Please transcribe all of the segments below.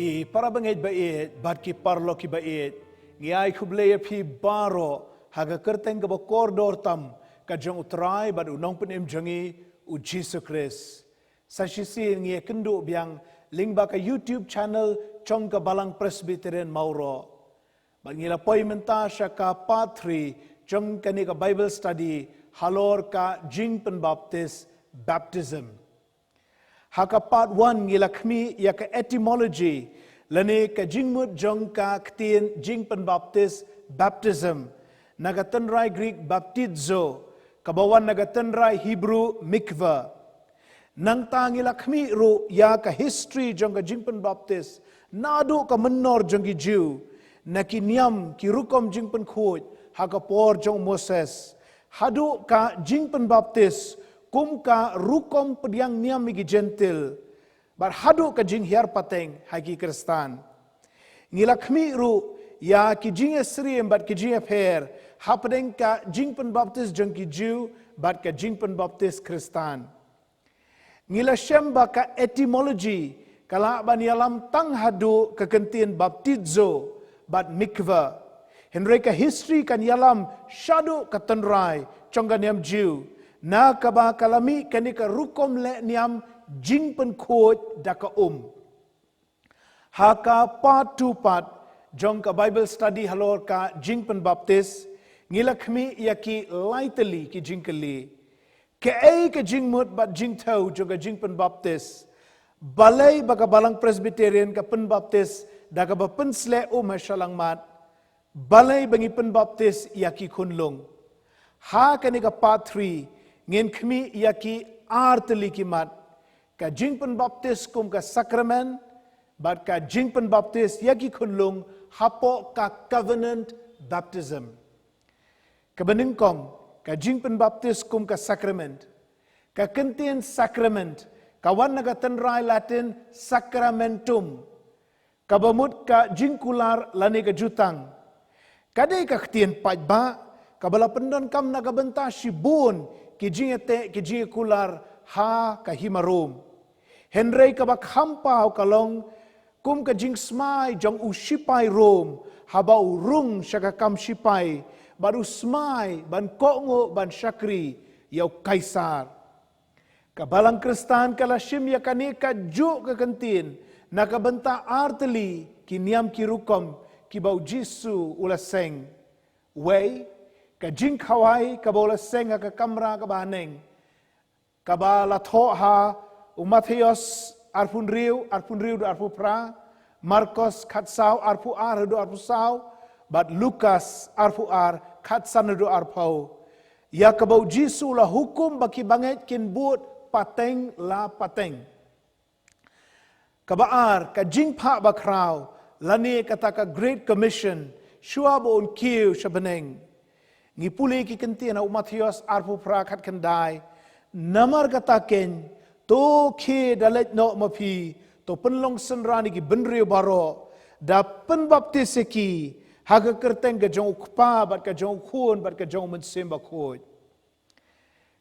ki para bangit bait bat ki parlo ki bait ngiai kublaya phi baro haga kerteng ka koridor tam ka jong utrai bat unong penim jangi u Jesus Christ sashisi ngi kendu biang lingba ka YouTube channel chong ka balang Presbyterian Mauro bangila poimenta shaka part 3 chong kani ka Bible study halor ka Jingpen Baptist baptism haka part 1 ngilakmi ya ka etymology lani ka jingmut jong ka ktin Jingpen Baptist baptism nagatanrai Greek baptizo kabawan nagatanrai Hebrew mikvah nang tangilakmi ru ya ka history jong ka Jingpen Baptist nadu ka menor jong ki Jew nakiniam ki rukom Jingpen khut haka por jong Moses hadu ka Jingpen Baptist kum ka rukom pediang niam migi gentil bar hadu ka jing hiar pateng hagi Kristan ngilakmi ru ya ki jing esriem bat ki jing pher hapdeng ka Jingpen Baptist jong ki Jew bat ka Jingpen Baptist Kristan ngila syamba ka etymology kala ban yalam tang hadu ka kentien baptizo bat mikvah henry ka history kan yalam shadu ka tanrai chong niam Jew na kaba kalami kanika rukom le niam Jingpen khot daka haka part 2 part jong ka Bible study halor ka Jingpen Baptist ngilakmi yaki lightly ki jingkeli ke ai ka jingmut bat jingtau jong ka Jingpen Baptist balai baka balang Presbyterian ka pen Baptist daka ba pensle masyalang mat balai bangi pen Baptist yaki kunlung ha kanika part 3 ngin kmi yaki artli kimat ka Jingpen Baptist kum ka sakramen bat ka Jingpen Baptist yaki kunlung hapo ka covenant baptism kabeningkong ka Jingpen Baptist kum ka sakrament ka kentien sakrament kawan naga tenrai Latin sacramentum kabamut ka jingkular lani ka jutang kadai ka ktien pajba kabala pendon kam naga benta shibun ki jingete ki jingkular ha ka himarum henry ka bak hampau kalong kum ka jing smai jong usipai rom habau rung syaka kam sipai baru smai ban kongo ban syakri yau kaisar kabalang Kristan kala shim ya kanika ju ka kentin nakabenta arteli kiniam kirukom kibau Jisu ulaseng way ka jing khawai ka bola seng ka kamra ka baneng ka bala tho ha Mattheus arpun riu do arpu pra Marcos khatsau arpu ar do arpu sau bat Lukas arpu ar khatsan do arpau ya ka bau Jisu la hukum baki banget kin but pateng la pateng ka baar ka jing pha bakrau lani kata ka Great Commission shua bon kiu shabeneng ngipuli ki kentien au Mattheus arpu pra khat kendai namar kata ken to ke dalet no mapi to penlong senrani ki benrio baro da pen baptis ki haga kerteng ga jong kpa bat ka jong khun bat ka jong men semba khoj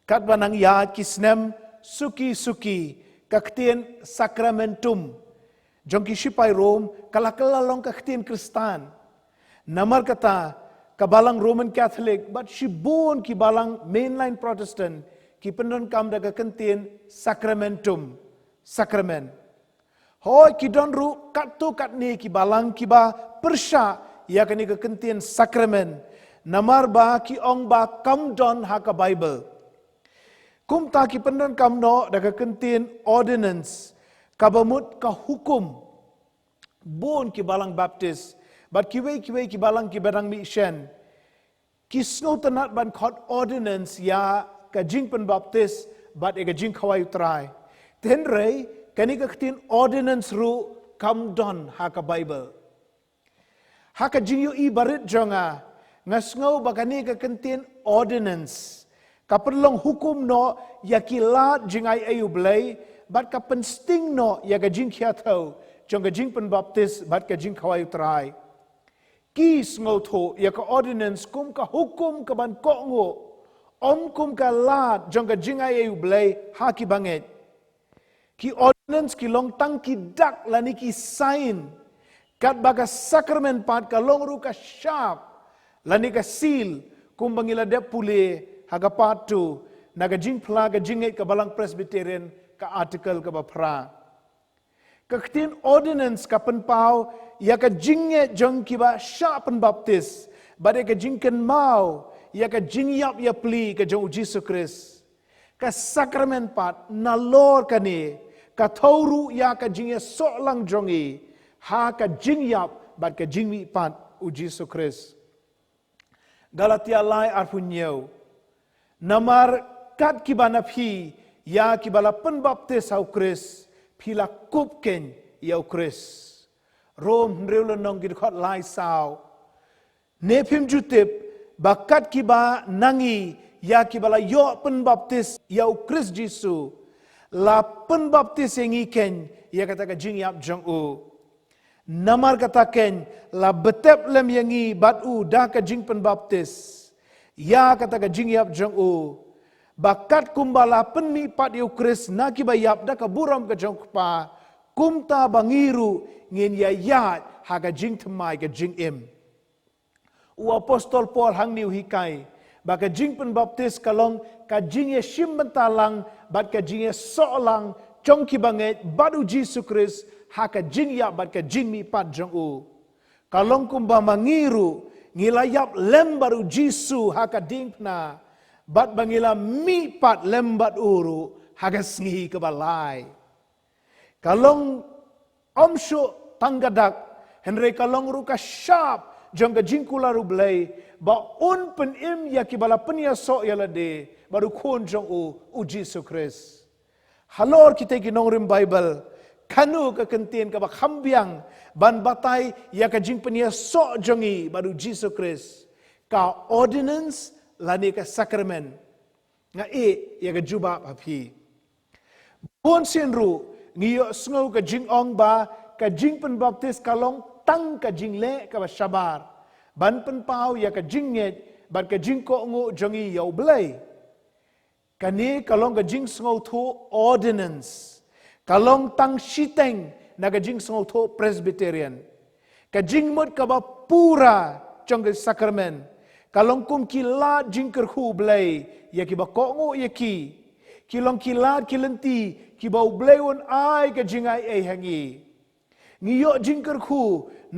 kat banang ya kisnem suki kaktien sakramentum jong ki sipai rom kala long kaktien Kristan namar kata kabalang Roman Catholic but shibun ki balang mainline Protestant ki pendon kam daga kentien sacramentum sakramen hoi ki donru katu katni ki balang ki ba persya ya kani ka kentien sakramen namar ba ki ong ba kam don ha ka Bible kum ta ki pendon kam no daga kentien ordinance kabamut ka hukum bon ki balang Baptist but kiwei ki balang ki badang mi shen ki snow tanat ban khot ordinance ya ka Jingpen Baptist but e ka jing khawai utrai ten rei kani ka ktin ordinance ru kam don ha ka Bible ha ka jing yu i barit jonga ngasngau bakani ka ktin ordinance ka perlong hukum no ya ki lat jingai ayu blai but ka pensting no ya ka jing khia thau jong ka Jingpen Baptist but ka jing khawai utrai kis ngotho ya ka ordinance kum ka hukum ka ban ko ngo om kum ka lat jong ka jingai ayu blai ha ki banget ki ordinance ki long tang ki dak lani ki sign kat baga sakramen pat ka long ru ka sharp lani ka seal kumbangila de pule haga patu naga jing plaga jinget ka balang Presbyterian ka article ka bapra kaktin ordinance ka penpau ya ka jinget jong kiba sharpen baptis bade ka jingken mau ya ka jingyap ya pli ka jong Jesus Christ ka sakramen pat na lor ka ni ka thauru ya ka jingye so lang jongi ha ka jingyap bat ka jingmi pat u Jesus Christ Galatia lai arpunyo namar kat kibana phi ya kibala pen baptis au Christ phila kupken ya Christ Rom reulo nong gid khot lai sao nepim jutip bakat kiba nangi ya kibala yo pen baptis ya Christ Jesu la pen baptis yang iken ya kata ka jingyap jong u namar kataken la betep lem yangi batu dah ka jing pen baptis ya kata ka jingyap jong u bakat kumbala penmi pat yu Kris na kibayap da ka buram ka jong pa kumta bangiru ngin ya yat ha ka jing tmai ka jing im u apostol Paul hang niu hikai ba ka jing pen baptis kalong ka jing ye shim bentalang bat ka jing ye solang jong ki banget badu Jesus Kris ha ka jing ya bat ka jing mi pat jong u kalong kumba mangiru ngilayap lem baru Jesus ha ka ding na bat bangila mi pat lembat uru hagas ngi kebalai kalong omsho tanggadak henry kalong ruka sharp jong ka jingkula ru blai ba un pen im ya kibala penia so ya lade baru kon jong u Jesus Christ halor kita ki nongrim Bible kanu ka kentien ka ba khambiang ban batai ya ka jing penia so jongi baru Jesus Christ ka ordinance lani ka sakramen nga ya ka juba papi bon sinru ngiyo sngo ka jing ong ba ka jing pen baptis kalong tang ka jing le ka ba shabar ban pen pau ya ka jing net ban ka jing ko ngo jongi yo blai kani kalong ka jing sngo thu ordinance kalong tang shiteng na ka jing sngo thu Presbyterian ka jing mot ka ba pura jong ka sakramen kalong kum kila jingker hu blai ya ki ba ko ngo ya ki kilong kila kilenti ki ba blai on ai ka jingai ai hangi ngiyo jingker hu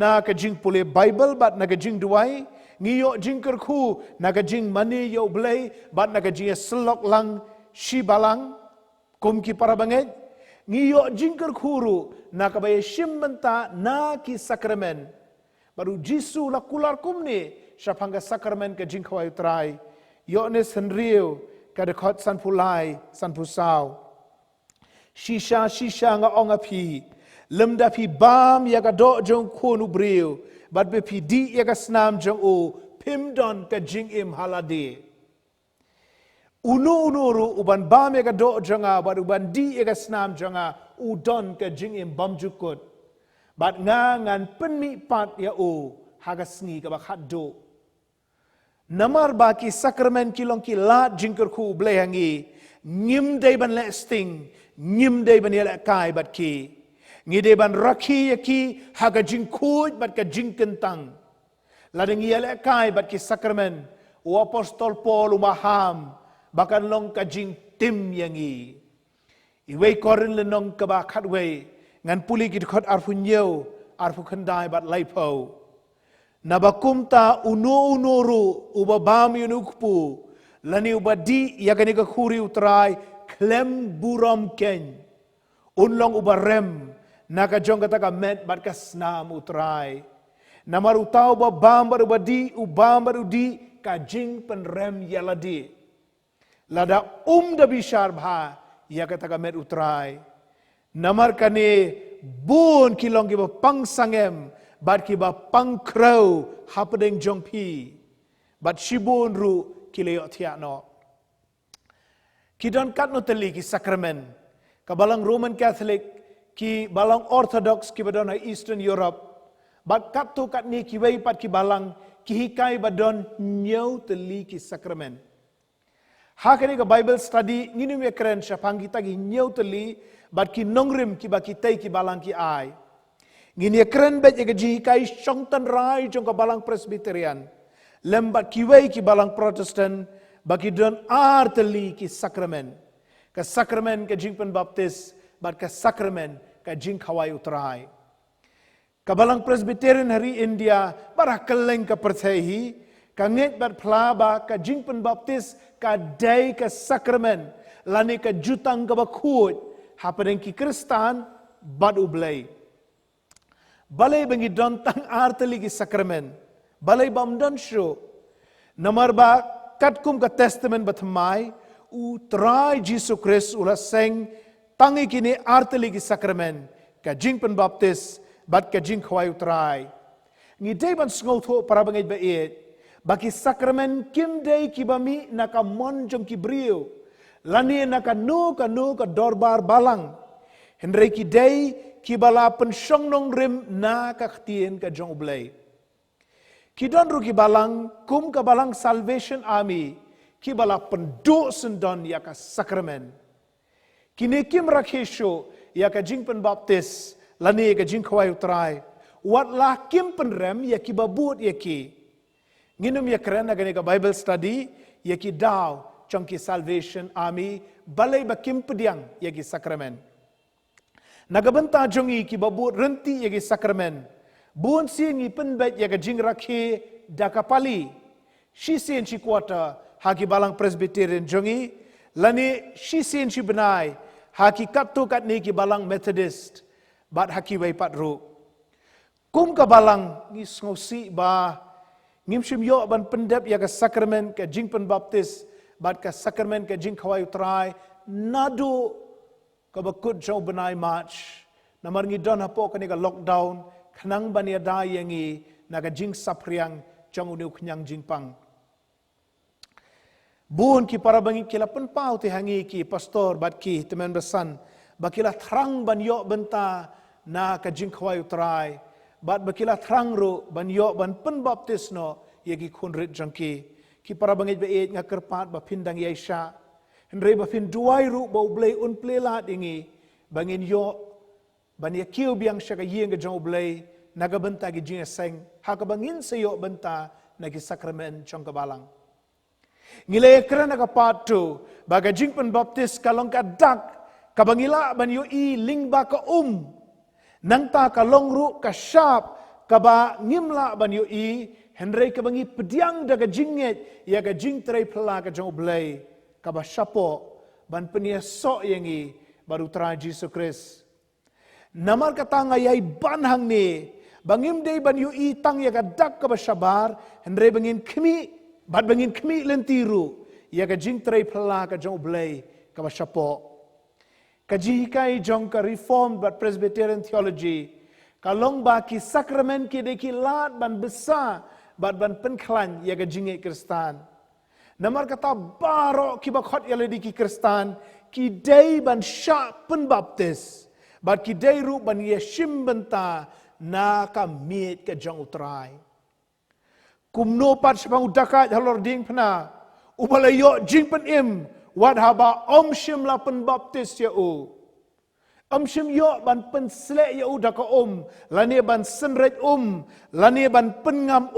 na ka jing pule Bible bat na ka jing duai ngiyo jingker hu na ka jing mani yo blai bat na ka jing selok lang shi balang kum ki para banget ngiyo jingker hu na ka ba shim menta na ki sakramen baru jisu la kular kum ni Syapangga sakramen ke jing kawai utrai. Yones henriu ke dekot san pulai, san pusau. Shisha nga ong api. Lemda pi bam ya ka do jong kunu briu. Bat be pi di ya ka snam jong u. Pimdon ke jing im halade. Unu uban bam ya ka do jonga. Bat uban di ya ka snam jonga. Udon ke jing im bam jukut. Bat ngan penmi pat ya u. Hagas ngi ka bakat do. Namar baki sakramen kilong kilat jingker ku blehangi ngim day ban le sting ngim day ban yela kai bat ki ngi day ban rakhi yaki haga jingkuj bat ka jingkentang ladeng yela kai bat ki sakramen u apostol Paul umaham bakan long ka jing tim yangi iwe korin lenong ka bakat we ngan puli kit khot arfunyo arfu khandai bat laipo Nabakumta uno-unoro ubabam yunukpu lani ubadi yakani ka khuri utrai klem buram ken unlong ubarem nakajong kata ka met bat ka snam utrai namarutau babam baru ubadi ubam baru di kajing penrem yaladi lada da bishar bha yakata ka met utrai namar kane bun kilong ki pang sangem bat ki ba pangkrau hapedeng jongpi bat shibun ru kileo tiano kidon kat no teli ki sakramen ka balang Roman Catholic ki balang Orthodox ki badon Eastern Europe bat kat tu kat ni ki wei pat ki balang ki hikai badon nyau teli ki sakramen hakani ka Bible study ngini me keren syapang kita gi nyau teli bat ki nongrim ki ba ki tei ki balang ki ai. Ngini keren bet ye ji kai shongtan rai jong ka balang Presbyterian. Lembat ki wei ki balang Protestant bagi don arteli ki sakramen. Ka sakramen ka jing penbaptis bat ka sakramen ka jing khawai utrai. Ka balang Presbyterian hari India barah keleng ka perthehi ka nget bat plaba ka jing penbaptis ka dai ka sakramen lani ka jutang ka bakut hapadeng ki Kristan bat ublay. Balai bangi don tang arteli ki sakramen. Balai bam don show. Namar ba katkum ka testament batmai u trai Jesus Christ ula seng tangi kini arteli ki sakramen ka jing penbaptis bat ka jing khawai utrai. Ngidei ban sngotho para bangai baet baki sakramen kim dei ki bami naka mon jong ki brio lani naka nu ka dorbar balang hendrei ki dei ki bala pensyong nong rim na ka ktien ka jong ublay. Ki don ru ki balang kum ka balang Salvation Army ki bala penduk sendon ya ka sakramen. Kini kim rakhesho ya ka jing penbaptis lani ka jing khawai utrai. Wat lah kim penrem ya ki babut ya ki. Nginum ya keren agani ka Bible study ya ki daw trong ki Salvation Army balai ba kim pediang ya ki sakramen. Nagabenta jongi ki babut renti ya ki sakramen. Bun sin ngi penbet ya ka jing rakhe dakapali. Shi sin shi kuata haki balang Presbyterian jongi lani shi sin shi benai haki kaptu kat ni ki balang Methodist bat haki wai patru. Kum ka balang ngi ngosi ba ngim shim yo ban pendep ya ka sakramen ka jing penbaptis bat ka sakramen ka jing khawai utrai nadu ka bakut jau benai march namar ngi don hapo ka ni ka lockdown khnang bania da yangi na ka jing sapriang jang unu khnyang jing pang bun ki para bangi kila penpau ti hangi ki pastor bat ki teman besan bakila thrang ban yo benta na ka jing khawai utrai bat bakila thrang ru ban yo ban penbaptis no yagi khunrit jangki ki para bangit ba et nga kerpat ba pindang yaisha henre ba fin duai ru ba ublay un plelat ingi bangin yo ban ya kiu biang syaka yeng ga jong ublay naga benta gi jing seng ha ka bangin sayo benta nagi sakramen chong kabalang ngile krana ka patu baga jing penbaptis kalong ka dak ka bangila ban yo I lingba ka nang ta ka longru ka syap ka ba ngimla ban yo I henrei ka bangi pediang daga jinget ya ga jing trai pela ka jong blai ka ba syapo ban penia sok yangi baru tra Jesus Christ namar ka tanga yai ban hang ni bangim dei ban yo I tang ya ga dak ka ba syabar henrei bangin khmi bat bangin khmi lentiru ya ga jing trai pela ka jong blai ka ba syapo kaji kai jong ka reform but Presbyterian theology kalong ba ki sakramen ki de ki lat ban besar bat ban penklan ya ga jinge Kristan namar kata baro ki ba khot ya le di ki Kristan ki dei ban sha penbaptis bat ki dei ru ban ye shim benta na ka miet ka jong utrai kumno pat sepang udaka halor ding pna ubalayo jing pen im wat haba om shim la penbaptis ya u om shim yo ban pen slek ya u daka lani ban senret lani ban pengam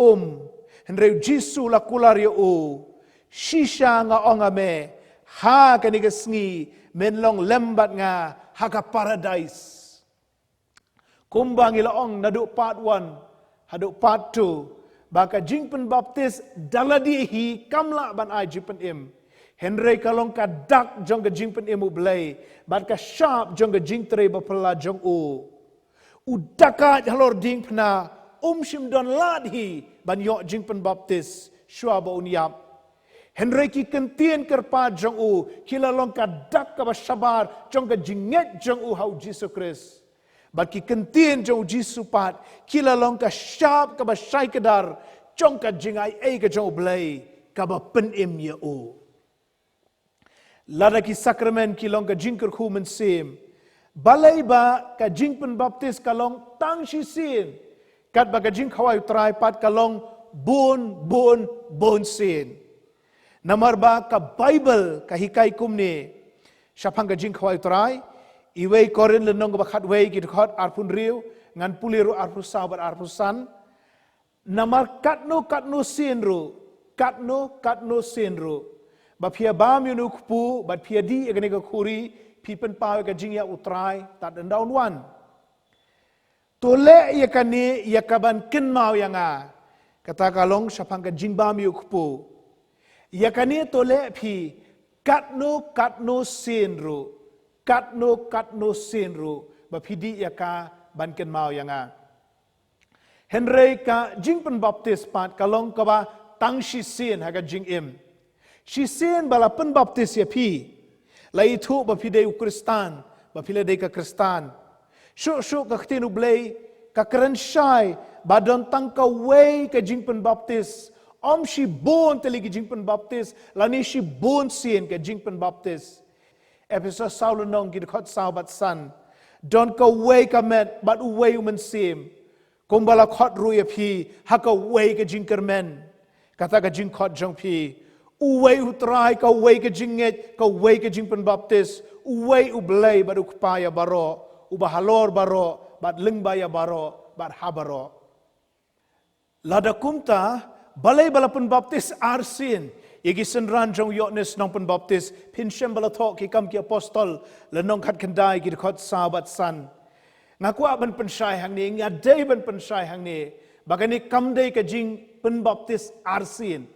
henre jisu la kular ya u shisha nga ongame ha kani ke sngi men long lembat nga ha ka paradise kumbang ila ong nadu part 1 hadu part 2 baka jing penbaptis daladi hi kamla ban ai jipen im henrei kalong ka dak jong ga jing pen emu blai bat ka sharp jong ga jing tre ba pala jong udaka halor ding pna shim don lad hi ban yo jing pen baptis shwa ba unyap henrei ki kentien kerpa jong kila long ka dak ka ba shabar jong ga jinget jong hau Jesus Christ bat ki kentien jong Jesus pat kila long ka sharp ka ba shai kedar jong ka jingai ka jong blai ka ba pen em ya lada ki sakramen ki long ka jingker khu men sim balai ba ka jing pen baptis ka long tang shi sin kat ba ka jing khawai trai pat ka long bon sin namar ba ka Bible ka hikai kum ni syapang ka jing khawai trai iwei korin lenong ka bakhat wei ki khot arpun riu ngan puliru arpu sabat arpu san namar katno sinru ba phia bam yunu kpu ba phia di egane ka khuri pipen pawe ka jingya utrai ta daun wan tole yakani yakaban kin mau yanga kata kalong sapang ka jingbam yu kpu yakani tole phi katno sinru ba phidi yaka ban kin mau yanga Henry ka jingpen baptist pat kalong ka ba tang shi sin ha ka jing im shi sin bala pen baptist ya phi lai thu ba phi dei kristan ba phi le dei ka kristan shu ka ktinu blei ka kran shai ba don tang ka wei ka jingpen baptist om shi bon teli ka jingpen baptist lani shi bon sin ka jingpen baptist episode saulunong ki khot sau bat san don ka wei ka met bat wei man sim kumbala khot ruya phi haka wei ka jingkermen kata ka jing khot jong phi uwei utrai ka wei ka jinget ka wei ka jingpen baptist uwei ublei badu kpaya baro ubahalor baro bat lengbaya baro bat habaro lada kumta balai balapen baptist arsin yegi senran jong yotnes nong pen baptist pinshem balathok ki kam ki apostol lenong khat khandai ki khot sabat san ngakwa ban pensai hang ni nga dei ban pensai hang ni bagani kam dei ka jing pen baptist arsin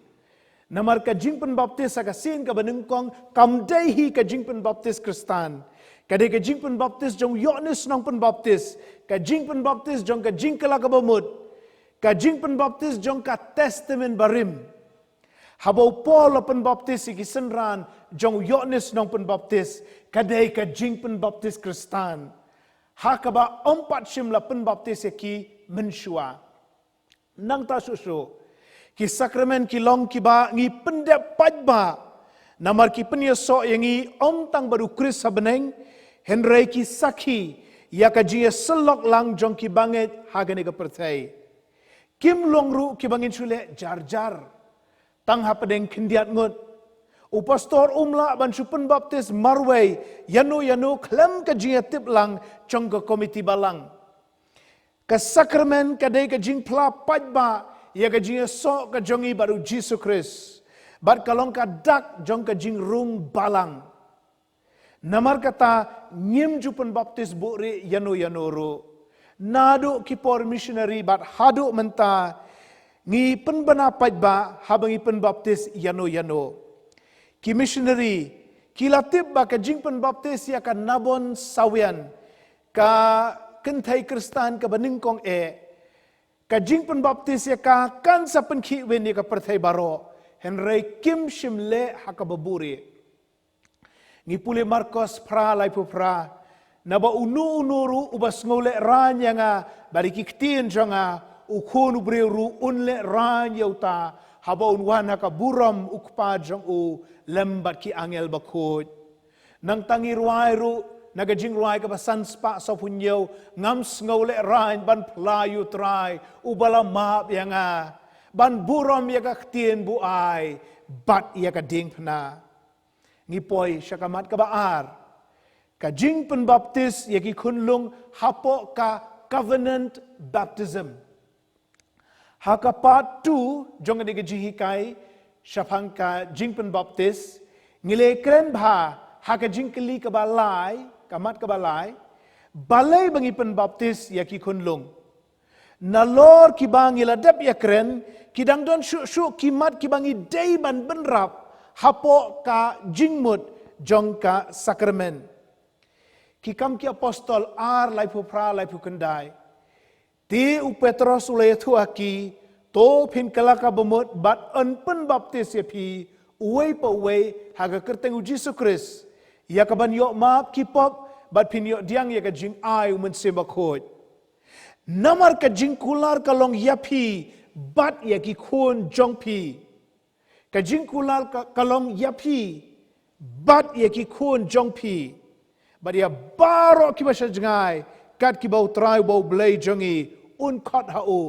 namar ka jing pen baptist ka sin ka banung kong kam dei hi ka jing pen baptist kristan ka dei ka jing pen baptist jong yotnes nong pen baptist ka jing pen baptist jong ka jing kala ka bamut ka jing pen baptist jong ka testament barim habau Paul pen baptist ki senran jong yotnes nong pen baptist ka dei ka jing pen baptist kristan hakaba ompat shimla pen baptist ki menshua nang ta susu ki sakramen ki long ki ba ngi pendep pajba namar ki penyeso yangi om tang baru kris sabeneng henry ki sakhi ya ka jia selok lang jong ki banget hagane ka perthai kim longru ki bangin sule jar tang ha pedeng kindiat ngut upastor umla ban supen baptist marway yanu klem ka jia tip lang jong ka komiti balang ka sakramen ka dei ka jing pla pajba ya ka jing so ka jongi baru Jesus Christ bat kalong ka dak jong ka jing rung balang namar kata ngim jupen baptist buri yanu ro nadu ki por missionary bat hadu menta ngi penbana pajba habangi pen baptist yanu ki missionary ki latib ba ka jing pen baptist ya ka nabon sawian ka kenthai kristan ka baning kong ka jing pen baptist ya ka kan sa pen khi wen ni ka perthai baro henry kim shimle hakababuri ngi pule marcos pra lai pu pra naba unuru ubas ngole ranya nga bari ki ktin janga ukhonu breru unle ranya uta haba unwana ka buram ukpa jang u lembat ki angel bakut nang tangi ruairu nagajing ruai ka basan spa so punyo ngam ngole rain ban playu trai ubala map yanga ban buram ya ka ktin bu ai bat ya ka ding phna ngipoi syakamat ka baar ka jing pen baptist ya ki khunlung hapo ka covenant baptism haka part 2 jong de jihi kai syapang ka jing pen baptist ngile kren bha haka jing kli ka balai kamat ka balai bangi pen baptist ya ki khunlung nalor ki bangi ladap ya kren kidang don shu kimat ki bangi dei ban benrap hapo ka jingmut jong ka sakramen ki kam ki apostol ar laipu pra laipu kendai ti u petros ulay thuaki to phin kalaka bamut bat an pen baptist ya phi uwei pa uwei haga kerteng u Jesus Christ ya kaban yo map ki pop bat phin yo diang ya ka jing ai umen sembakot namar ka jing kular kalong ya phi bat ya ki khon jong phi ka jing kular kalong ya phi bat ya ki khon jong phi bat ya baro ki basha jangai kat ki bau trai bau blai jongi un khot ha o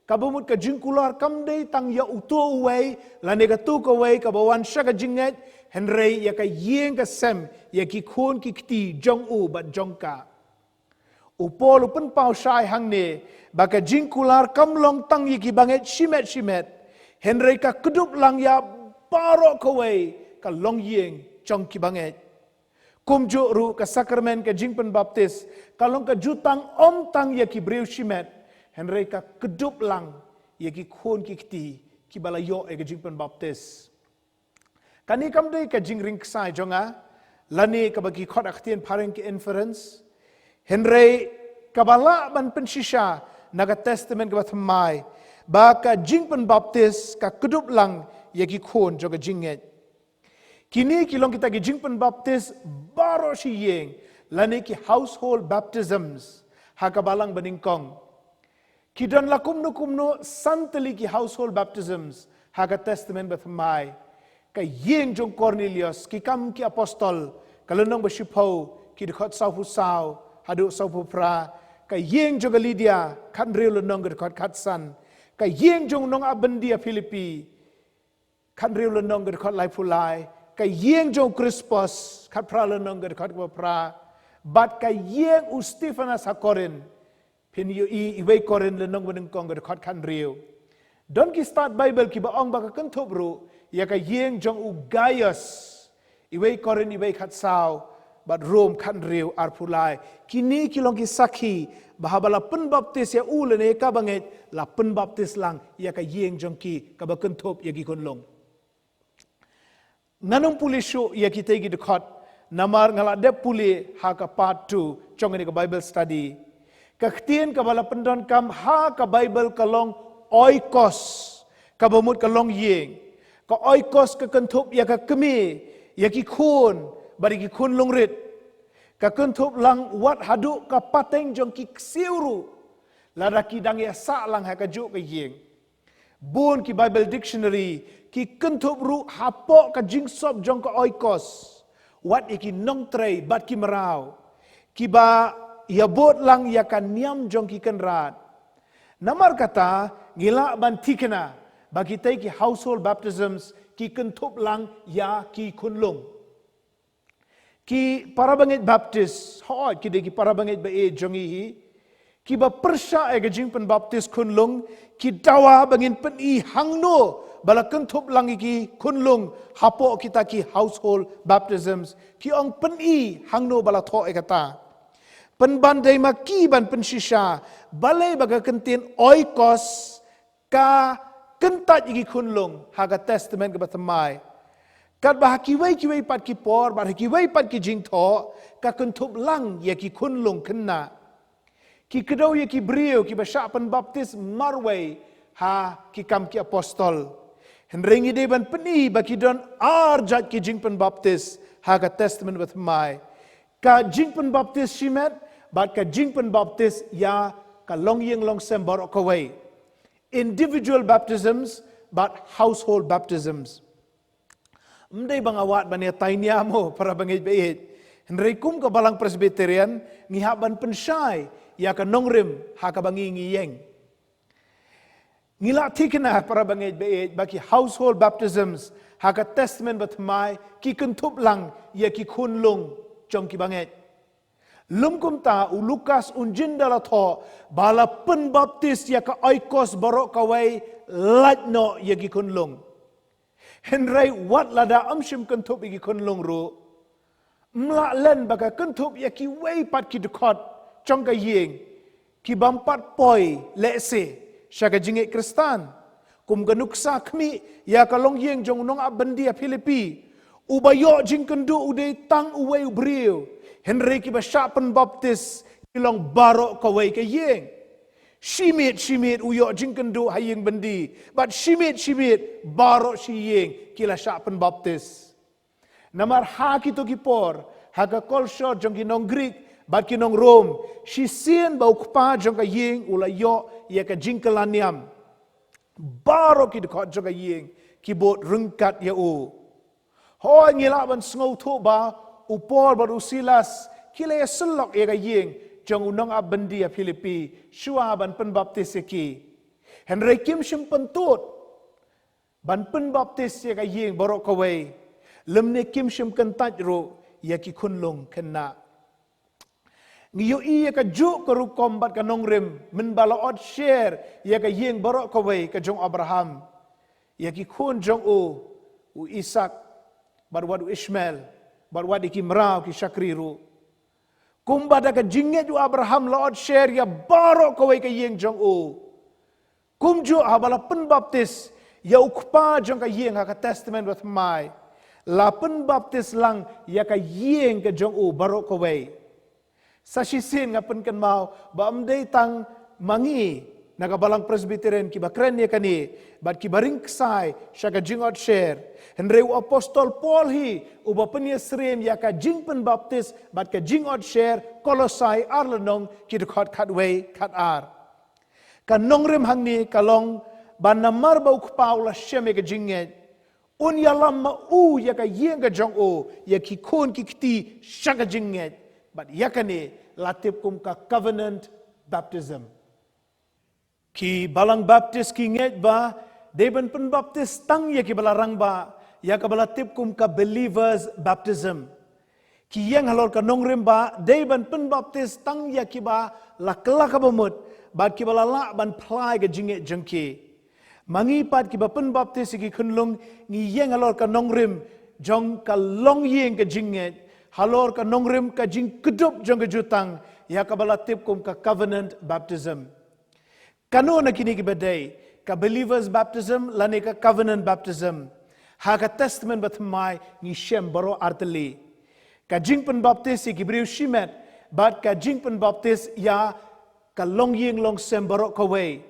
kabumut ka jingkular kam dei tang ya utu uwei la ne ka tu ka wei ka bawan sha ka jinget henrei ya ka yeng ka sem ya ki khon ki kti jong u bat jong ka upol upen pau shai hang ne ba ka jingkular kam long tang yi ki banget shimet henrei ka kedup lang ya baro ka wei ka long yeng jong ki banget kumjo ru ka sakramen ka jingpen baptis kalong ka jutang om tang ya ki breu shimet henrei ka kedup lang ya ki khon ki kti ki balayo e ka jingpen baptis kani kam dei ka jingring sai jonga lani ka bagi khot aktien pareng ki inference henrei kabala ban pensisha naga testament ka batmai ba ka jingpen baptis ka kedup lang ya ki khon joga jinget kini kilong kita ki jingpen baptis baro si yeng lani ki household baptisms hakabalang beningkong kidan lakum no santali ki household baptisms haga testament batmai ka yeng jong Cornelius ki kam ki apostol kalonong basipau ki dekhot sau sau hadu sau pra ka yeng jong Lydia kan reu lonong dekhot khatsan ka yeng jong nong abendia Filipi kan reu lonong dekhot lai pulai ka yeng jong Crispus kat pra lonong dekhot pra bat ka yeng u Stephanas hakorin pin yu iwei korin lonong benengkong dekhot kan reu don ki start Bible ki baong ba ka kentobru ya ka yeng jong u Gaius iwei korin iwei khatsau bat Rome kan reu arpulai kini kilong ki sakhi bahabala penbaptis ya ulene ka banget la penbaptis lang ya ka yeng jong ki ka ba kentop ya ki konlong nanong pulisho ya ki tegi dekhot namar ngala de puli ha ka part 2 chong ni ka Bible study ka ktien ka bala pendon kam ha ka Bible kalong oikos ka bamut kalong yeng ka oikos ka kentop ya ka kemi ya ki khun bari ki khun longrit ka kentop lang wat hadu ka pateng jong ki siuru lada ki dang ya sa lang ha ka ju ka yeng bun ki Bible dictionary ki kentop ru hapo ka jingsop jong ka oikos wat iki nong trei bat ki merau ki ba ya bot lang ya kan niam jong ki kenrat namar kata ngila ban tikena bagi tai ki household baptisms ki kentop lang ya ki kunlung ki para bangit baptis hoi ki de ki para bangit ba e jongi hi ki ba persya e gajing pen baptis kunlung ki dawa bangin pen i hangno bala kentop lang iki kunlung hapo kita ki household baptisms ki ong pen i hangno bala tho e kata pen bandai maki ban pen shisha balai baga kentin oikos ka kentat iki kunlung haga testament ke batamai kat bah kiwei pat ki por bah kiwei pat ki jing tho ka kentop lang ya ki kunlung kena ki kedau ya ki brio ki basha pen baptis marway ha ki kam ki apostol henrengi de ban peni baki don arjat ki jing pen baptis ha ka testament with mai ka jing pen baptis shimet bat ka jing pen baptis ya ka long yeng long sem barok away individual baptisms but household baptisms mdai bang awat bania tainia mo para bangit bait henrei kum ka balang presbyterian ngihaban pensyai ya ka nongrim ha ka bangi ngiyeng ngila tikena para bangit bait baki household baptisms ha ka testament bat mai ki kentup lang ya ki kunlung jong ki banget lum kum ta u Lukas unjin dala tho bala pen baptis ya ka oikos barok kawai latno ya ki kunlung henrei wat lada amshim kentup ki kunlung ru mla len baka kentup ya ki wei pat ki dekot jong ka yeng ki bampat poi lese syaga jingit Kristan kum ganuksa kmi ya kalong yeng jong nong abendia Filipi ubayo jing kendu ude tang uwei ubriu henrei ki bashapen baptis ilong barok kawai ka yeng shimit uyo jing kendu hayeng bendi but shimit barok si yeng kila shapen baptis namar ha kito kipor haga kolsho jong kinong Greek bat kinong Rome si sien bau kpa jong ka yeng ulayo ya ka jingkelaniam baro ki dekot jong ka yeng ki bot rengkat ya u hoi ngila ban sngau tho ba upor baru silas kila ya selok ya ka yeng jong unong abendi ya Filipi shua ban pen baptis ki Henry Kim Shim Pantut, Ban Pun Baptist Yaka Ying Borok away, Lemne Kim Shim Kantajro, Yaki Kunlung Kena. Ngiyo iya ka juk ka rukom bat ka nongrim min balaot share ya ka yeng barok ka way ka jong Abraham ya ki kun jong u Isaac bat wad u Ishmael bat wad ki mrao ki Shakriru kumbada ka jinget u Abraham laot share ya barok ka way ka yeng jong kumju habala pen baptis ya ukpa jong ka yeng ha ka testament with mai la pen baptis lang ya ka yeng ka jong barok ka way sa sisin nga pen kan mau ba amday tang mangi nagabalang presbyterian ki bakren niya kani bat ki baringksay siya ka jingot share henreu apostol Paul hi uba penya srem ya ka jingpen baptis bat ka jingot share Kolosai arlenong ki dekat katway kat ar kan nongrem hangni kalong ban namar ba ukpaw la sheme ka jinget un yalam ma ya ka yeng ka jong ya ki kon ki kti siya ka jinget but yakane latip kum ka covenant baptism. Ki balang baptist ki nget ba, deben pen baptist tang ya ki balarang ba, ya ka balatip kum ka believers baptism. Ki yang halor ka nongrim ba, deben pen baptist tang ya ki ba lakla ka bamut, ba ki balala ban plai ka jinget jengki. Mangipat ki ba pen baptist ki kunlung ni yang halor ka nongrim jong ka long yeng ka jinget. Halor ka nongrim ka jing kedup jong ka jutang ya ka balatip kum ka covenant baptism. Kano na kini ki badai ka believers baptism lani ka covenant baptism. Ha ka testament batmai ni shem baro arteli. Ka jing pen baptis ki briu shimet bat ka jing pen baptis ya ka long ying long sem baro ka way.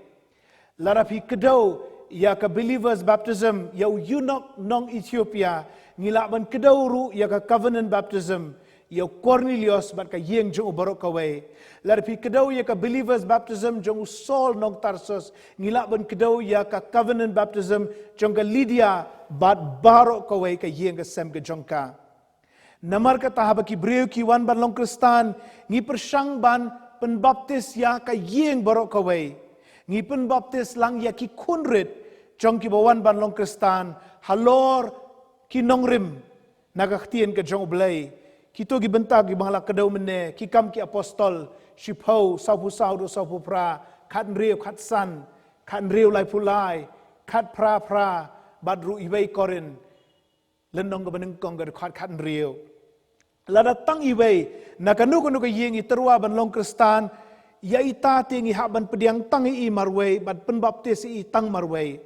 Larapi kedau ya ka believers baptism ya Eunuch nong Ethiopia ngilakban kedauru ya ka covenant baptism ya Cornelius bat ka yeng jong barok kaway larpi kedau ya ka believers baptism jong Saul nong Tarsus ngilakban kedau ya ka covenant baptism jong ka Lydia bat barok kaway ka yeng ka sem ka jong ka namar ka tahaba ki breu ki wan ban long Kristan ngi persang ban penbaptis ya ka yeng barok kaway ngi penbaptis lang ya ki kunrit jong ki bawan ban long Kristan halor ki nongrim nagaktien ka jong blay kito gi bentag gi bangla kadaw menne ki kam ki apostol shipho saupu saudo saupu pra khat riu khat san khat riu lai pulai khat pra badru iwei korin lenong ga beneng kong ga khat riu lada tang iwei nakanu kanu ka yeng iterwa ban long Kristan ya ita tingi haban pediang tang i marwei bad penbaptis i tang marwei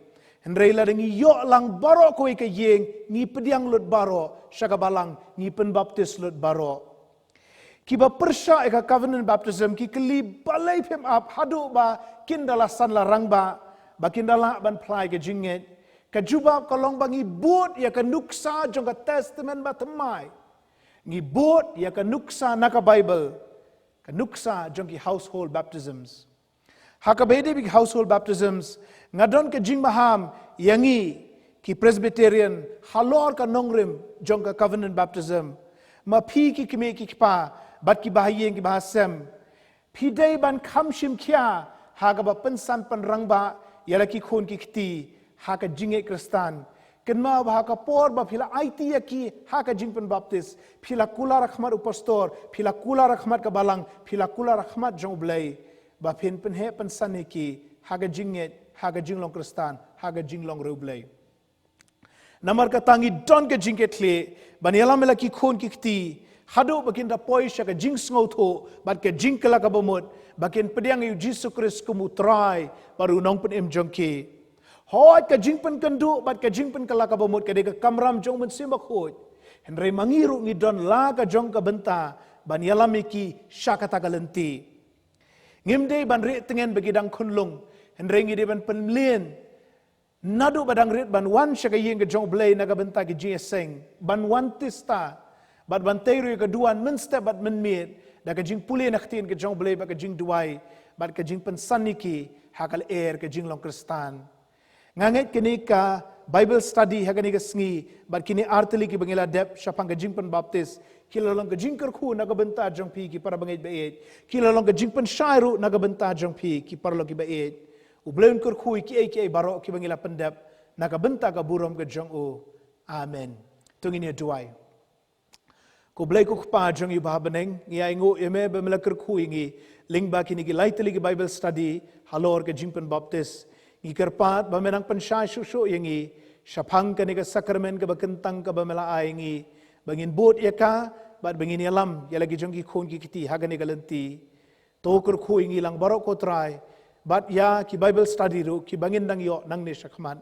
Henry la dengi yo lang baro ko ke yeng ni pediang lut baro syaga balang ni penbaptis lut baro. Kiba persya eka covenant baptism ki keli balai pem up hadu ba kindala san larang ba kindala ban plai ke jinget ka juba kolong bangi bot ya ka nuksa jong ka testament ba temai. Ngi bot ya ka nuksa na ka Bible ka nuksa jong ki household baptisms. Hakabede big household baptisms ngadon ke jing maham yangi ki Presbyterian halor ka nongrim jong ka covenant baptism ma phi ki kime ki pa bat ki bahayeng ki bahasem phi dai ban kham shim kya ha ga ba pensan penrang ba yala ki khon ki kti ha ka jinge Kristan ken ma ba ka por ba phila IT ya ki ha ka jing pen baptist phila kula rahmat upastor phila kula rahmat ka balang phila kula rahmat jong blai ba phin pen he pensan ki ha ka jinge haga jinglong Kristan, haga jinglong rublay. Namar katangi don ka jingket le, banialam mela ki khon ki kti, hado bakin da poi sya ka jing sngoto, bat ka jing kala ka bomot, bakin pediang yu Jesus Christ kumutray, baru nong pen em jongki. Hoy ka jing pen kendu, bat ka jing pen kala ka bomot, ka kamram jong men simbak hoy. Henry mangiru ngi don la ka jong ka benta, banialam ki sya kata kalenti. Ngimde ban ri tengen bagidang kunlung, Henrengi deban penlien nadu badang rit ban wan syaka yeng ke jong blay naga benta ke gseng ban wan tista bat ban teiru ke duan menste bat menmit da ke jing pulien naktin ke jong blay ba ke jing duai bat ke jing pensaniki hakal air ke jing long Kristan nganget kini ka Bible study hakani ke sngi bat kini arteli ki bangila dep syapang ke jing pen baptis kilalong ke jing kerku naga benta jong pi ki para bangit baet kilalong ke jing pen syairu naga benta jong pi ki para lo ki baet ubleun kur khui ki ai baro ki bangila pendap nakabenta ka burom ke jong o amen tungin ya duai ko blai ko pa jong yu ba beneng ngi ai ngo eme be mela kur khui ngi ling ba kini ki laiteli ki bible study halor ke jingpen baptist ngi kerpat ba menang pensha su yangi syapang ka ni ka sakramen ka bakentang ka ba mela ai ngi bangin bot ya ka bat bangin yalam ya lagi jong ki khon ki kiti hagani galenti to kur khui ngi lang baro ko try bat ya ki bible study ro ki bangin dang yo nang ne sakman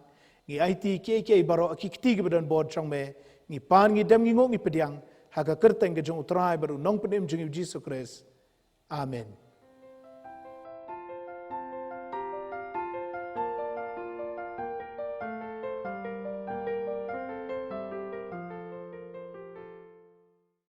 ngi IT ke baro ki kiti ki badan board chong me ngi pan ngi dem ngi ngo ngi pediang haga kerteng ke jong utrai baru nong pedim jong Jesus Christ amen